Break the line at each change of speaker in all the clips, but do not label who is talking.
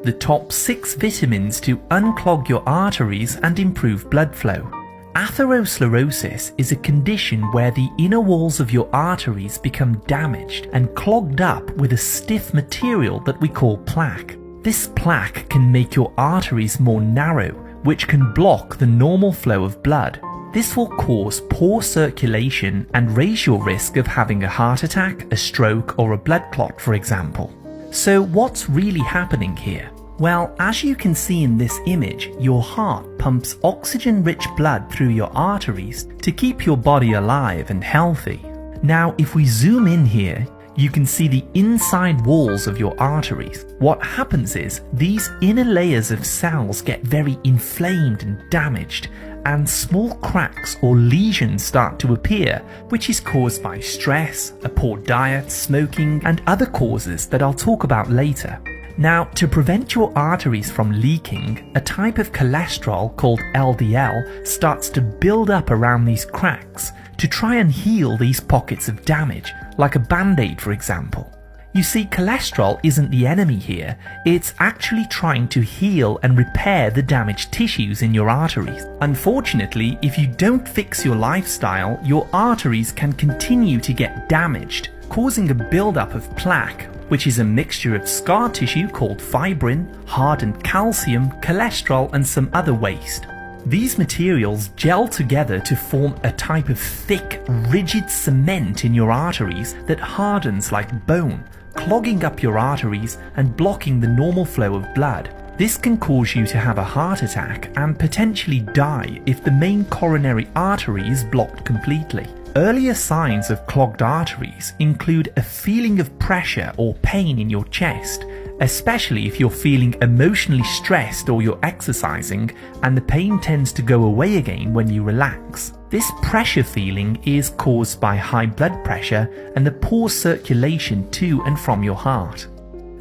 the top 6 vitamins to unclog your arteries and improve blood flow. Atherosclerosis is a condition where the inner walls of your arteries become damaged and clogged up with a stiff material that we call plaque. This plaque can make your arteries more narrow, which can block the normal flow of blood. This will cause poor circulation and raise your risk of having a heart attack, a stroke, or a blood clot, for example. So what's really happening here? Well, as you can see in this image, your heart pumps oxygen-rich blood through your arteries to keep your body alive and healthy. Now, if we zoom in here, you can see the inside walls of your arteries. What happens is these inner layers of cells get very inflamed and damaged, and small cracks or lesions start to appear, which is caused by stress, a poor diet, smoking, and other causes that I'll talk about later. Now, to prevent your arteries from leaking, a type of cholesterol called LDL starts to build up around these cracks to try and heal these pockets of damage, like a band-aid, for example. You see, cholesterol isn't the enemy here, it's actually trying to heal and repair the damaged tissues in your arteries. Unfortunately, if you don't fix your lifestyle, your arteries can continue to get damaged, causing a buildup of plaque, which is a mixture of scar tissue called fibrin, hardened calcium, cholesterol, and some other waste. These materials gel together to form a type of thick, rigid cement in your arteries that hardens like bone, clogging up your arteries and blocking the normal flow of blood. This can cause you to have a heart attack and potentially die if the main coronary artery is blocked completely. Earlier signs of clogged arteries include a feeling of pressure or pain in your chest, especially if you're feeling emotionally stressed or you're exercising, and the pain tends to go away again when you relax. This pressure feeling is caused by high blood pressure and the poor circulation to and from your heart.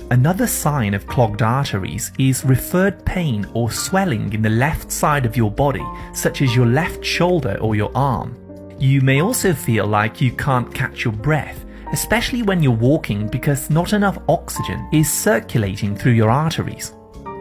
Another sign of clogged arteries is referred pain or swelling in the left side of your body, such as your left shoulder or your arm. You may also feel like you can't catch your breath, especially when you're walking because not enough oxygen is circulating through your arteries.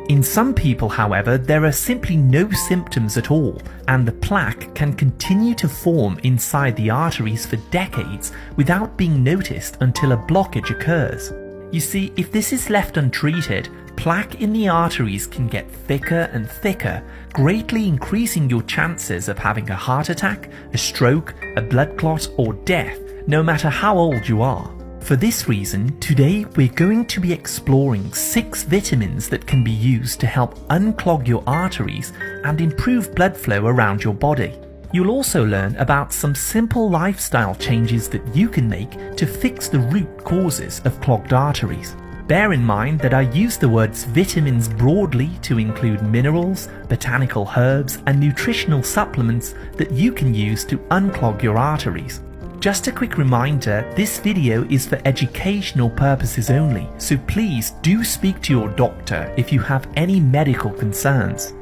In some people, however, there are simply no symptoms at all, and the plaque can continue to form inside the arteries for decades without being noticed until a blockage occurs. You see, if this is left untreated, plaque in the arteries can get thicker and thicker, greatly increasing your chances of having a heart attack, a stroke, a blood clot, or death, no matter how old you are. For this reason, today we're going to be exploring 6 vitamins that can be used to help unclog your arteries and improve blood flow around your body. You'll also learn about some simple lifestyle changes that you can make to fix the root causes of clogged arteries. Bear in mind that I use the words vitamins broadly to include minerals, botanical herbs, and nutritional supplements that you can use to unclog your arteries. Just a quick reminder, this video is for educational purposes only, so please do speak to your doctor if you have any medical concerns.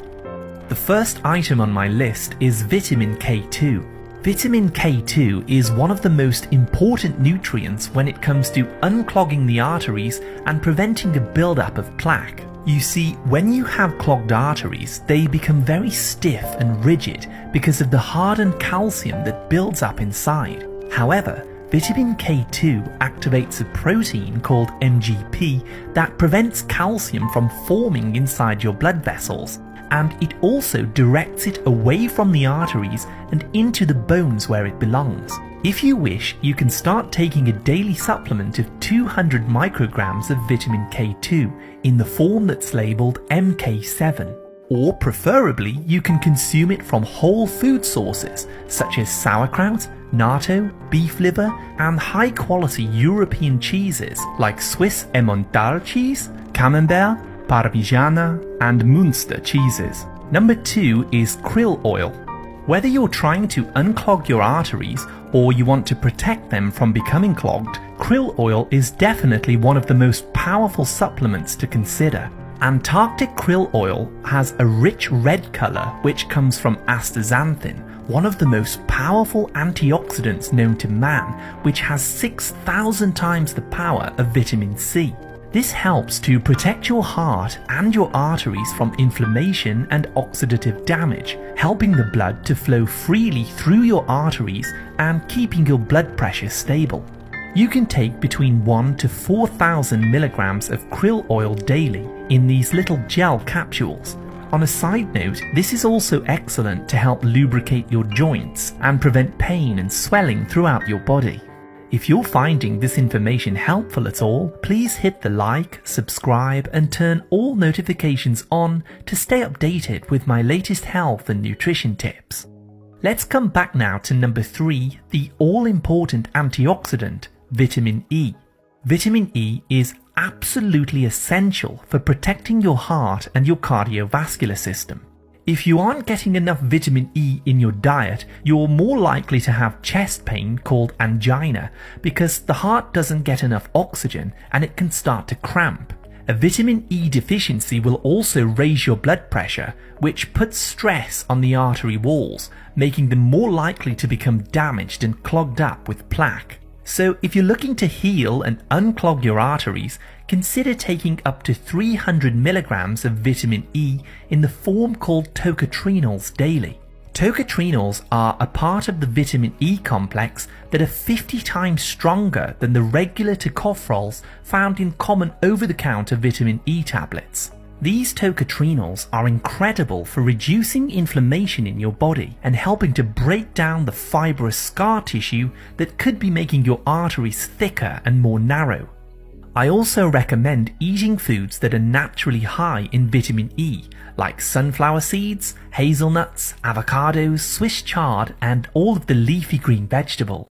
The first item on my list is vitamin K2. Vitamin K2 is one of the most important nutrients when it comes to unclogging the arteries and preventing a buildup of plaque. You see, when you have clogged arteries, they become very stiff and rigid because of the hardened calcium that builds up inside. However, vitamin K2 activates a protein called MGP that prevents calcium from forming inside your blood vessels, and it also directs it away from the arteries and into the bones where it belongs. If you wish, you can start taking a daily supplement of 200 micrograms of vitamin K2 in the form that's labeled MK7. Or preferably, you can consume it from whole food sources such as sauerkraut, natto, beef liver, and high-quality European cheeses like Swiss Emmental cheese, Camembert, Parmigiana, and Munster cheeses. Number 2 is krill oil. Whether you're trying to unclog your arteries or you want to protect them from becoming clogged, krill oil is definitely one of the most powerful supplements to consider. Antarctic krill oil has a rich red color which comes from astaxanthin, one of the most powerful antioxidants known to man, which has 6,000 times the power of vitamin C. This helps to protect your heart and your arteries from inflammation and oxidative damage, helping the blood to flow freely through your arteries and keeping your blood pressure stable. You can take between 1 to 4,000 milligrams of krill oil daily in these little gel capsules. On a side note, this is also excellent to help lubricate your joints and prevent pain and swelling throughout your body. If you're finding this information helpful at all, please hit the like, subscribe, and turn all notifications on to stay updated with my latest health and nutrition tips. Let's come back now to number 3, the all-important antioxidant, vitamin E. Vitamin E is absolutely essential for protecting your heart and your cardiovascular system. If you aren't getting enough vitamin E in your diet, you're more likely to have chest pain called angina because the heart doesn't get enough oxygen and it can start to cramp. A vitamin E deficiency will also raise your blood pressure, which puts stress on the artery walls, making them more likely to become damaged and clogged up with plaque. So if you're looking to heal and unclog your arteries, consider taking up to 300 milligrams of vitamin E in the form called tocotrienols daily. Tocotrienols are a part of the vitamin E complex that are 50 times stronger than the regular tocopherols found in common over-the-counter vitamin E tablets. These tocotrienols are incredible for reducing inflammation in your body and helping to break down the fibrous scar tissue that could be making your arteries thicker and more narrow. I also recommend eating foods that are naturally high in vitamin E, like sunflower seeds, hazelnuts, avocados, Swiss chard, and all of the leafy green vegetables.